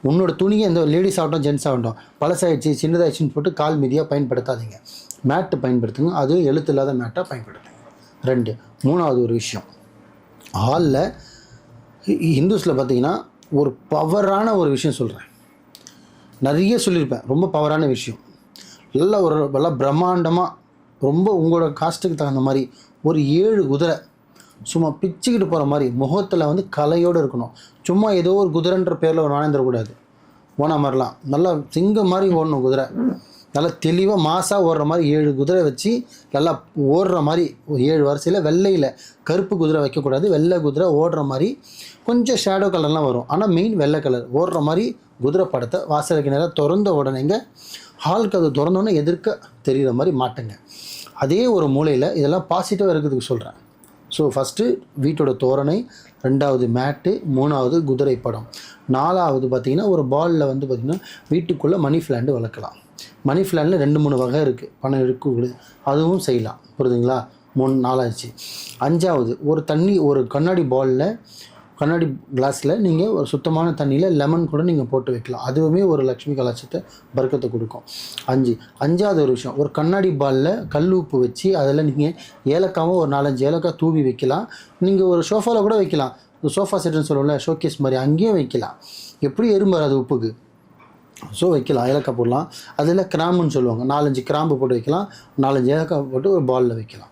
உன்னோட துணியை இந்த லேடிஸ் ஆகட்டும் ஜென்ஸ் ஆகட்டும் பழசாயிடுச்சு சின்னதாகிடுச்சின்னு போட்டு கால் மீதியாக பயன்படுத்தாதீங்க. மேட்டு பயன்படுத்துங்க, அதுவும் எழுத்து இல்லாத மேட்டாக பயன்படுத்துங்க. 2 3வது ஒரு விஷயம், ஹாலில் ஹிந்துஸில் பார்த்தீங்கன்னா ஒரு பவரான ஒரு விஷயம் சொல்கிறேன், நிறைய சொல்லியிருப்பேன், ரொம்ப பவரான விஷயம். நல்லா பிரம்மாண்டமாக ரொம்ப உங்களோட காஸ்ட்டுக்கு தகுந்த மாதிரி ஒரு 7 குதிரை சும்மா பிச்சுக்கிட்டு போகிற மாதிரி முகத்தில் வந்து கலையோடு இருக்கணும். சும்மா ஏதோ ஒரு குதிரைன்ற பேரில் ஒரு நாணயம் தரக்கூடாது. ஓனா மாதிரிலாம் நல்லா சிங்கம் மாதிரி ஓடணும் குதிரை, நல்லா தெளிவாக மாசாக ஓடுற மாதிரி 7 குதிரை வச்சு நல்லா ஓடுற மாதிரி 7 வரிசையில். வெள்ளையில் கருப்பு குதிரை வைக்கக்கூடாது, வெள்ளை குதிரை ஓடுற மாதிரி, கொஞ்சம் ஷேடோ கலர்லாம் வரும், ஆனால் மெயின் வெள்ளை கலர் ஓடுற மாதிரி குதிரை படத்தை வாசலுக்கு நேராக திறந்த உடனேங்க ஹாலுக்கு அது திறந்தோன்னே எதிர்க்க தெரிகிற மாதிரி மாட்டுங்க. அதே ஒரு மூலையில் இதெல்லாம் பாசிட்டிவாக இருக்கிறதுக்கு சொல்கிறேன். ஸோ ஃபஸ்ட்டு வீட்டோட தோரணை, 2வது மேட்டு, 3வது குதிரை படம், 4வது பார்த்திங்கன்னா ஒரு பாலில் வந்து பார்த்திங்கன்னா வீட்டுக்குள்ளே மணி பிளான்ட் வளர்க்கலாம். மணி பிளான்ட்டில் 2 3 வகை இருக்குது, பணம் இருக்குது, அதுவும் செய்யலாம். புரியுதுங்களா? 3 4 ஆச்சு. 5வது ஒரு கண்ணாடி பாலில் கண்ணாடி கிளாஸில் நீங்கள் ஒரு சுத்தமான தண்ணியில் லெமன் கூட நீங்கள் போட்டு வைக்கலாம். அதுவுமே ஒரு லக்ஷ்மி கலாச்சத்தை பறக்கத்தை கொடுக்கும். 5வது ஒரு விஷயம், ஒரு கண்ணாடி பாலில் கல் உப்பு வச்சு அதில் நீங்கள் ஏலக்காவும் ஒரு 4 5 ஏலக்காய் தூவி வைக்கலாம். நீங்கள் ஒரு சோஃபாவில் கூட வைக்கலாம், சோஃபா செட்டுன்னு சொல்லுவோம்ல, ஷோகேஸ் மாதிரி, அங்கேயும் வைக்கலாம். எப்படி எறும்பு வராது உப்புக்கு, ஸோ வைக்கலாம், ஏலக்காய் போடலாம். அதில் கிராம்புன்னு சொல்லுவாங்க, 4 5 கிராம்பு போட்டு வைக்கலாம், 4 5 ஏலக்காய் போட்டு ஒரு பாலில் வைக்கலாம்.